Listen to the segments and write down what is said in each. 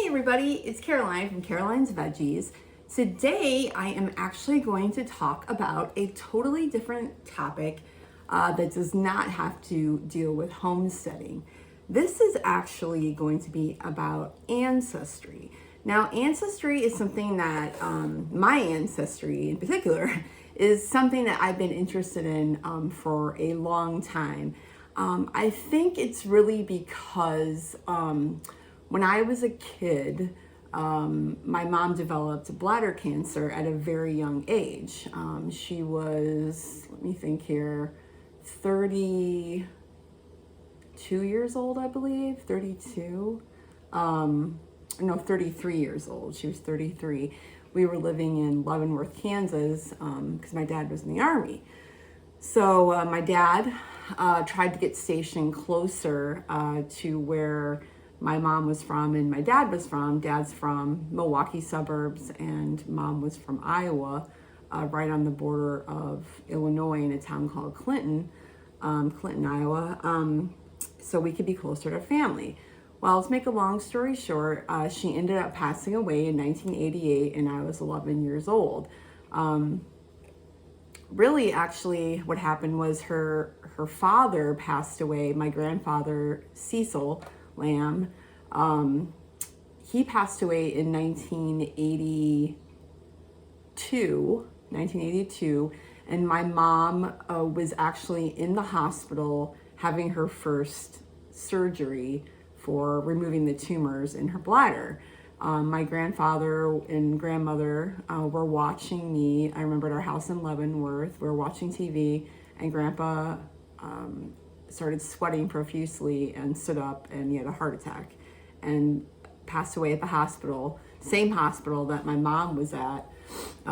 everybody, it's Caroline from Caroline's Veggies. Today I am actually going to talk about a totally different topic that does not have to deal with homesteading. This is actually going to be about ancestry. Now, ancestry is something that my ancestry in particular is something that I've been interested in for a long time. I think it's really because when I was a kid, my mom developed bladder cancer at a very young age. She was, let me think here, 32 years old, I believe, 32. No, 33 years old. She was 33. We were living in Leavenworth, Kansas, because my dad was in the Army. So my dad tried to get stationed closer to where my mom was from and my dad was from. Dad's from Milwaukee suburbs and mom was from Iowa, right on the border of Illinois in a town called Clinton, Iowa, so we could be closer to family. Well, let's make a long story short, she ended up passing away in 1988 and I was 11 years old. Really, actually, what happened was her father passed away, my grandfather, Cecil Lamb. He passed away in 1982, and my mom was actually in the hospital having her first surgery for removing the tumors in her bladder. My grandfather and grandmother were watching me. I remember at our house in Leavenworth, we were watching TV, and Grandpa started sweating profusely and stood up and he had a heart attack and passed away at the hospital, same hospital that my mom was at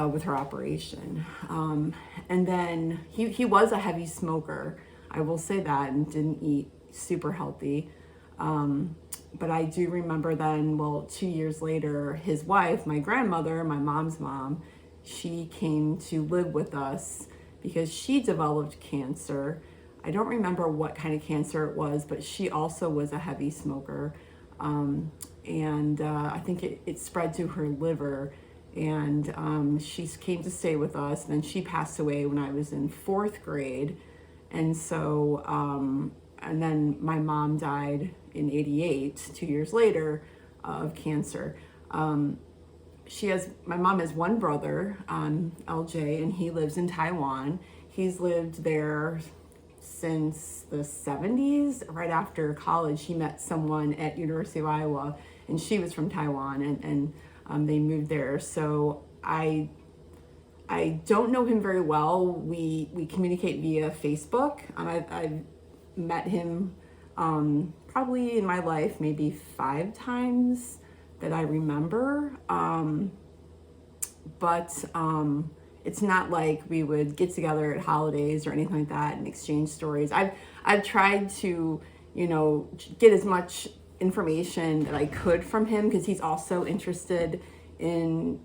with her operation. And then he was a heavy smoker, I will say that, and didn't eat super healthy. But I do remember then, 2 years later, his wife, my grandmother, my mom's mom, she came to live with us because she developed cancer. I don't remember what kind of cancer it was, but she also was a heavy smoker. And I think it spread to her liver, and she came to stay with us. And then she passed away when I was in 4th grade. And so, and then my mom died in 88, 2 years later, of cancer. My mom has one brother, LJ, and he lives in Taiwan. He's lived there since the 70s. Right after college, he met someone at University of Iowa, and she was from Taiwan, and they moved there. So I don't know him very well. We communicate via Facebook. I've met him probably in my life maybe 5 times that I remember. But it's not like we would get together at holidays or anything like that and exchange stories. I've tried to, get as much information that I could from him because he's also interested in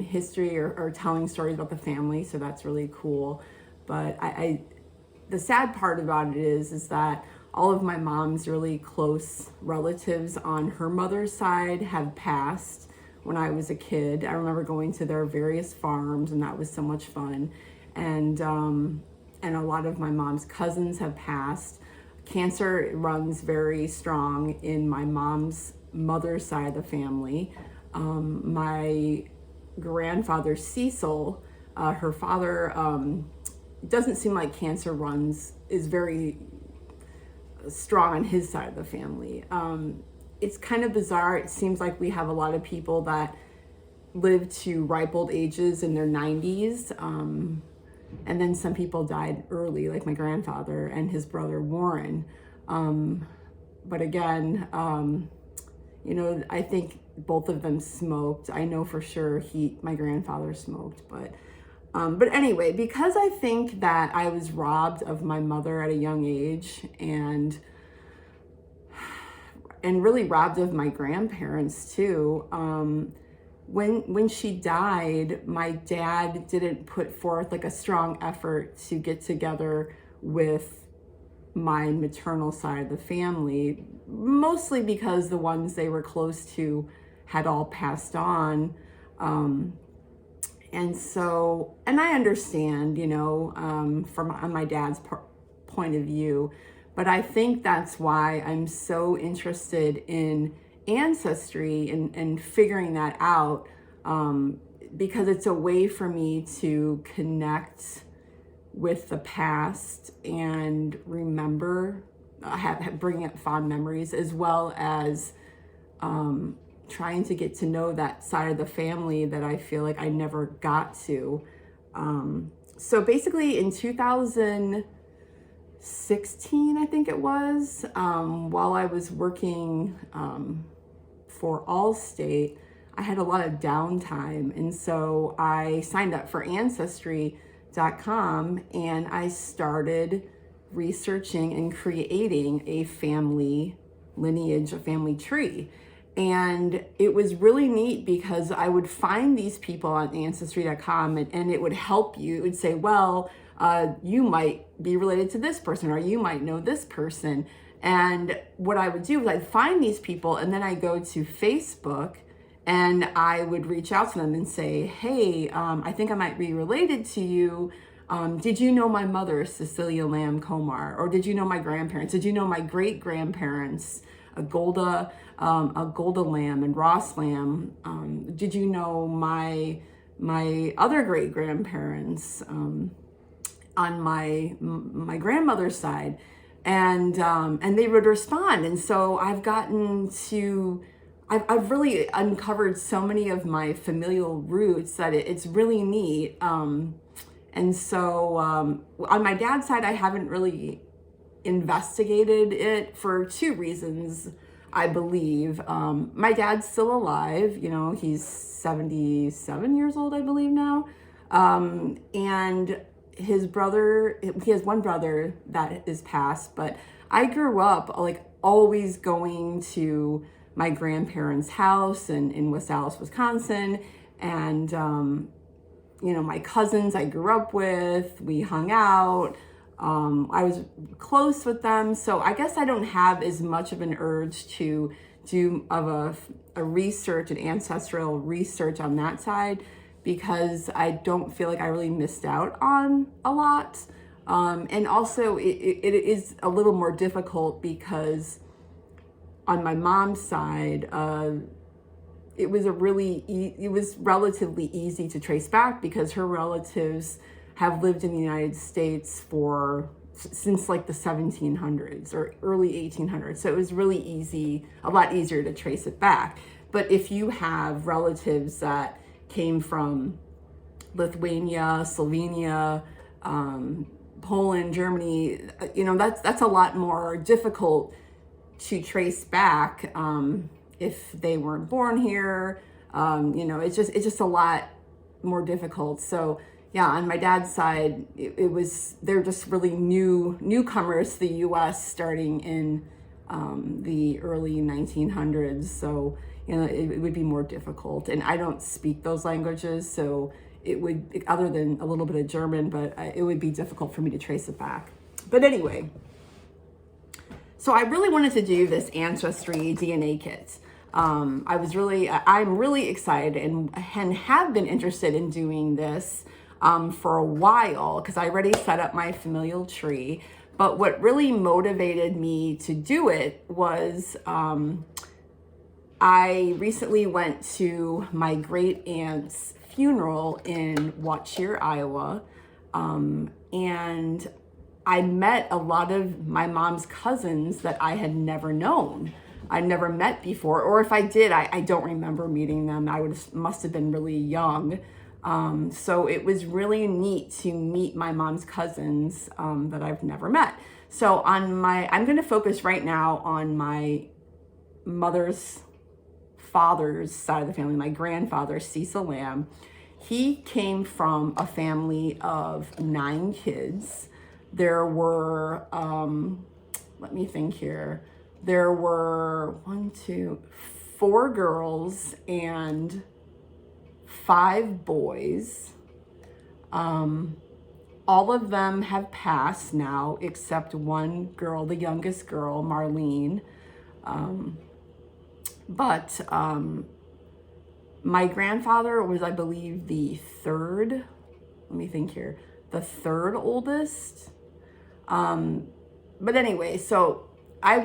history or telling stories about the family, so that's really cool. But the sad part about it is that all of my mom's really close relatives on her mother's side have passed when I was a kid. I remember going to their various farms, and that was so much fun. And a lot of my mom's cousins have passed. Cancer runs very strong in my mom's mother's side of the family. My grandfather, Cecil, her father, it doesn't seem like cancer is very strong on his side of the family. It's kind of bizarre. It seems like we have a lot of people that live to ripe old ages in their 90s. And then some people died early, like my grandfather and his brother Warren. But again, I think both of them smoked. I know for sure my grandfather smoked, but anyway, because I think that I was robbed of my mother at a young age and really robbed of my grandparents too. When she died, my dad didn't put forth like a strong effort to get together with my maternal side of the family, mostly because the ones they were close to had all passed on. And so, and I understand, from on my dad's point of view, but I think that's why I'm so interested in ancestry and figuring that out, because it's a way for me to connect with the past and remember, bring up fond memories, as well as trying to get to know that side of the family that I feel like I never got to. So basically in 2016, I think it was, while I was working for Allstate, I had a lot of downtime. And so I signed up for Ancestry.com and I started researching and creating a family lineage, a family tree. And it was really neat because I would find these people on Ancestry.com and it would help you. It would say, well, you might be related to this person, or you might know this person. And what I would do is I'd find these people, and then I go to Facebook and I would reach out to them and say, hey, I think I might be related to you. Did you know my mother, Cecilia Lamb Comar? Or did you know my grandparents? Did you know my great grandparents, Golda Lamb and Ross Lamb? Did you know my other great grandparents on my grandmother's side? And they would respond. And so I've really uncovered so many of my familial roots that it's really neat. And so on my dad's side, I haven't really investigated it for two reasons, I believe. My dad's still alive, he's 77 years old, I believe now. And his brother, he has one brother that is passed, but I grew up like always going to my grandparents' house in West Allis, Wisconsin. And, my cousins I grew up with, we hung out. I was close with them. So I guess I don't have as much of an urge to do a research, an ancestral research on that side, because I don't feel like I really missed out on a lot. And also it is a little more difficult because on my mom's side, it was relatively easy to trace back because her relatives have lived in the United States since like the 1700s or early 1800s. So it was really a lot easier to trace it back. But if you have relatives that came from Lithuania, Slovenia, Poland, Germany, that's a lot more difficult to trace back if they weren't born here. It's just a lot more difficult. So yeah, on my dad's side, they're just really newcomers to the U.S. starting in the early 1900s. So it would be more difficult, and I don't speak those languages, so it would, other than a little bit of German, but it would be difficult for me to trace it back. But anyway, so I really wanted to do this Ancestry DNA kit. I'm really excited and have been interested in doing this for a while because I already set up my familial tree. But what really motivated me to do it was I recently went to my great aunt's funeral in Watchir, Iowa, and I met a lot of my mom's cousins that I had never known. I never met before, or if I did, I don't remember meeting them. Must have been really young. So it was really neat to meet my mom's cousins that I've never met. So I'm going to focus right now on my mother's father's side of the family, my grandfather, Cecil Lamb. He came from a family of 9 kids. There were, let me think here. There were 4 girls and 5 boys. All of them have passed now, except one girl, the youngest girl, Marlene. But My grandfather was, I believe, the third, let me think here, the third oldest. But anyway, so I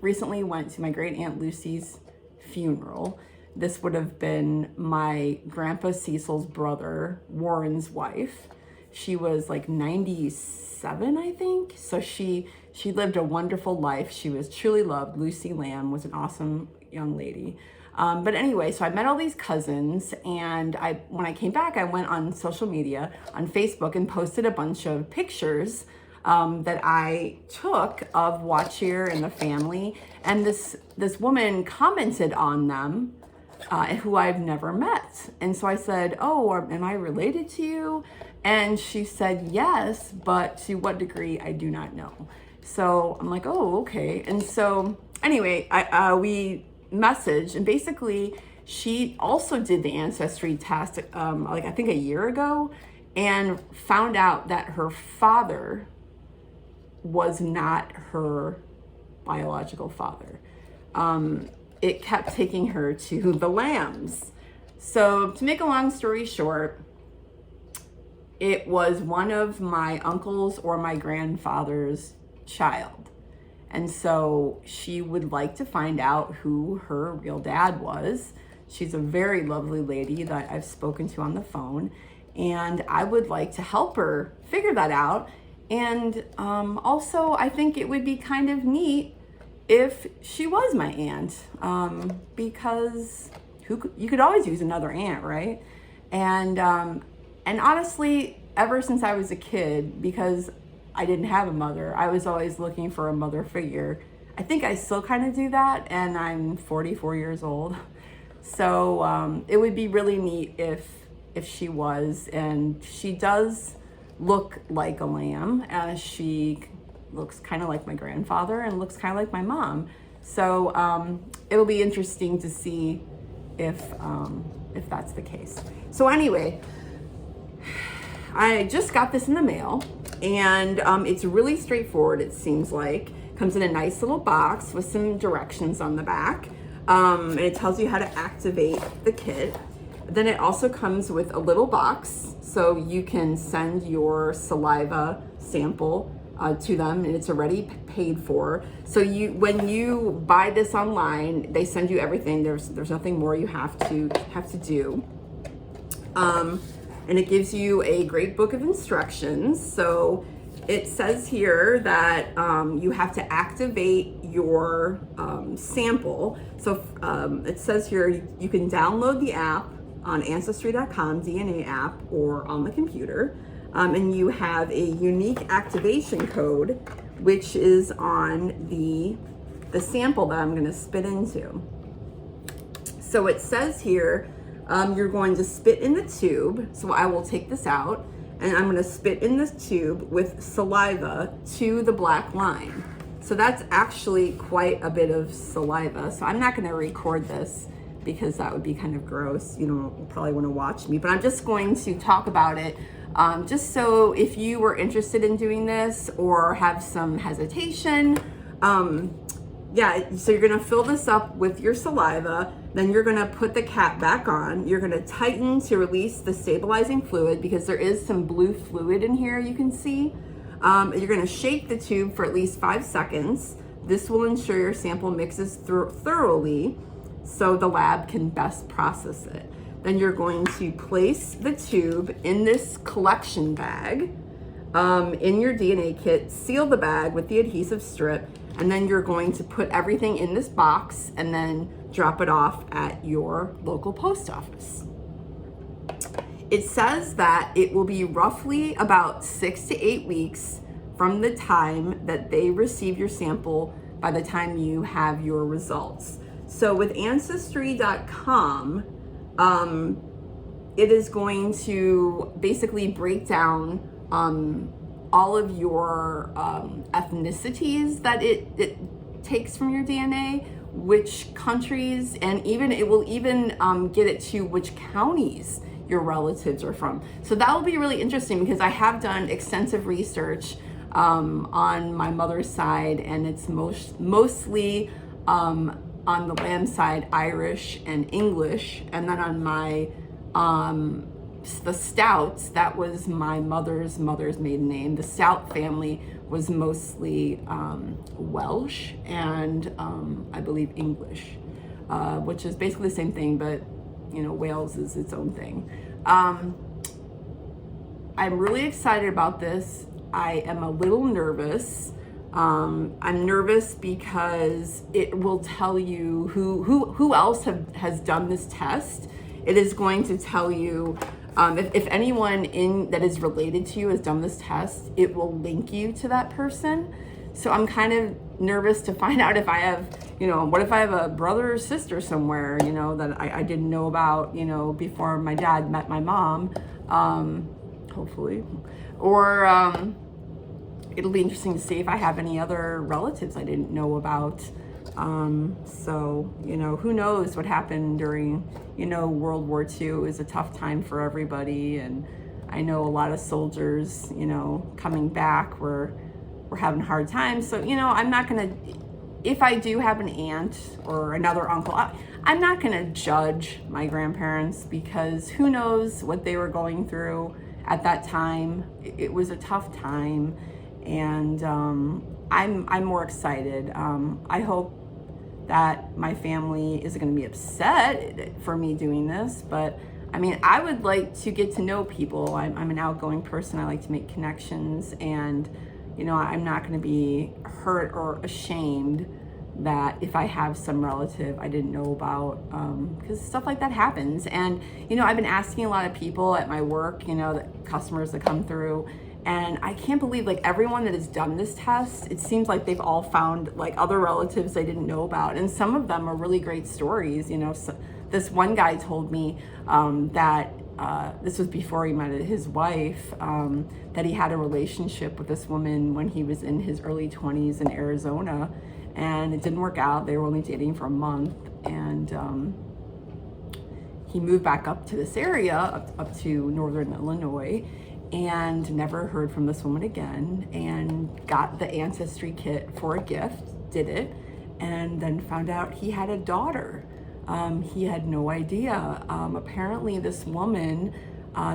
recently went to my great aunt Lucy's funeral. This would have been my grandpa Cecil's brother, Warren's wife. She was like 97, I think. So she lived a wonderful life. She was truly loved. Lucy Lamb was an awesome young lady. But anyway, so I met all these cousins, and when I came back, I went on social media, on Facebook, and posted a bunch of pictures that I took of Watchier and the family. And this woman commented on them, who I've never met. And so I said, oh, am I related to you? And she said, yes, but to what degree, I do not know. So I'm like, oh, okay. And so anyway, we messaged, and basically she also did the ancestry test, like I think a year ago, and found out that her father was not her biological father. It kept taking her to the Lambs. So to make a long story short, it was one of my uncles or my grandfather's child. And so she would like to find out who her real dad was. She's a very lovely lady that I've spoken to on the phone, and I would like to help her figure that out. And also, I think it would be kind of neat if she was my aunt, because you could always use another aunt, right? And honestly, ever since I was a kid, because I didn't have a mother, I was always looking for a mother figure. I think I still kind of do that, and I'm 44 years old. So it would be really neat if she was, and she does look like a lamb, as she looks kind of like my grandfather and looks kind of like my mom. So it'll be interesting to see if that's the case. So anyway, I just got this in the mail, and it's really straightforward. It seems like comes in a nice little box with some directions on the back, and it tells you how to activate the kit. Then it also comes with a little box, so you can send your saliva sample to them, and it's already paid for. So when you buy this online, they send you everything. There's nothing more you have to do. And it gives you a great book of instructions. So it says here that you have to activate your sample. So it says here you can download the app on Ancestry.com, DNA app, or on the computer. And you have a unique activation code, which is on the sample that I'm gonna spit into. So it says here, you're going to spit in the tube. So I will take this out, and I'm gonna spit in this tube with saliva to the black line. So that's actually quite a bit of saliva. So I'm not gonna record this because that would be kind of gross. You don't probably wanna watch me, but I'm just going to talk about it. Just so if you were interested in doing this or have some hesitation, so you're gonna fill this up with your saliva, then you're gonna put the cap back on. You're gonna tighten to release the stabilizing fluid, because there is some blue fluid in here, you can see. You're gonna shake the tube for at least 5 seconds. This will ensure your sample mixes thoroughly so the lab can best process it. Then you're going to place the tube in this collection bag in your DNA kit, seal the bag with the adhesive strip, and then you're going to put everything in this box and then drop it off at your local post office. It says that it will be roughly about 6 to 8 weeks from the time that they receive your sample by the time you have your results. So with Ancestry.com, it is going to basically break down all of your ethnicities that it takes from your DNA, which countries, and it will even get it to which counties your relatives are from. So that will be really interesting, because I have done extensive research on my mother's side, and it's mostly on the Lamb side, Irish and English. And then on my, the Stouts, that was my mother's maiden name. The Stout family was mostly Welsh and I believe English, which is basically the same thing, but you know, Wales is its own thing. I'm really excited about this. I am a little nervous. I'm nervous because it will tell you who else has done this test. It is going to tell you if anyone that is related to you has done this test, it will link you to that person. So I'm kind of nervous to find out if I have, you know, what if I have a brother or sister somewhere, you know, that I didn't know about, you know, before my dad met my mom, hopefully, or it'll be interesting to see if I have any other relatives I didn't know about. So, you know, who knows what happened during, you know, World War II. It was a tough time for everybody. And I know a lot of soldiers, you know, coming back were having hard times. So, you know, I'm not going to, if I do have an aunt or another uncle, I'm not going to judge my grandparents because who knows what they were going through at that time. It was a tough time. And I'm more excited. I hope that my family isn't going to be upset for me doing this, but I mean, I would like to get to know people. I'm an outgoing person. I like to make connections, and you know, I'm not going to be hurt or ashamed that if I have some relative I didn't know about, because stuff like that happens. And you know, I've been asking a lot of people at my work, you know, the customers that come through, and I can't believe like everyone that has done this test, it seems like they've all found like other relatives they didn't know about. And some of them are really great stories. You know, so this one guy told me that this was before he met his wife, that he had a relationship with this woman when he was in his early 20s in Arizona, and it didn't work out. They were only dating for a month, and he moved back up to this area, up to northern Illinois, and never heard from this woman again, and got the Ancestry kit for a gift, did it, and then found out he had a daughter. He had no idea. Apparently this woman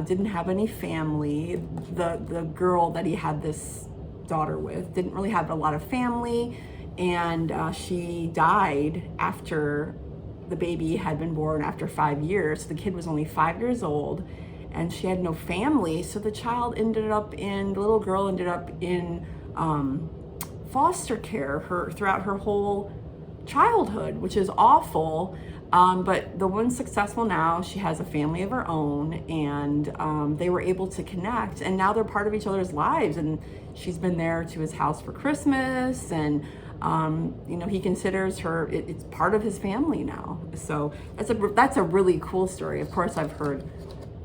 didn't have any family. The girl that he had this daughter with didn't really have a lot of family, and she died after the baby had been born after 5 years. So the kid was only 5 years old, and she had no family. So the little girl ended up in foster care throughout her whole childhood, which is awful. But the woman's successful now. She has a family of her own, and they were able to connect, and now they're part of each other's lives. And she's been there to his house for Christmas, and you know, he considers her, it's part of his family now. So that's a really cool story. Of course, I've heard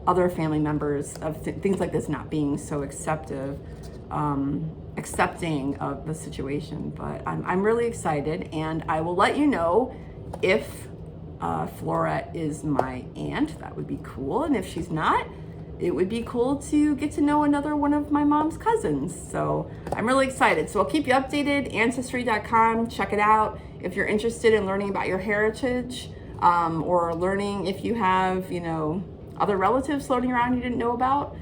other family members of things like this not being so accepting of the situation, but I'm really excited, and I will let you know if Florette is my aunt. That would be cool. And if she's not, it would be cool to get to know another one of my mom's cousins. So I'm really excited. So I'll keep you updated. Ancestry.com, check it out. If you're interested in learning about your heritage, or learning if you have, you know, other relatives floating around you didn't know about,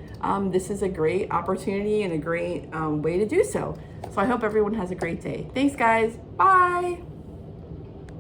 this is a great opportunity and a great way to do so. So I hope everyone has a great day. Thanks, guys. Bye.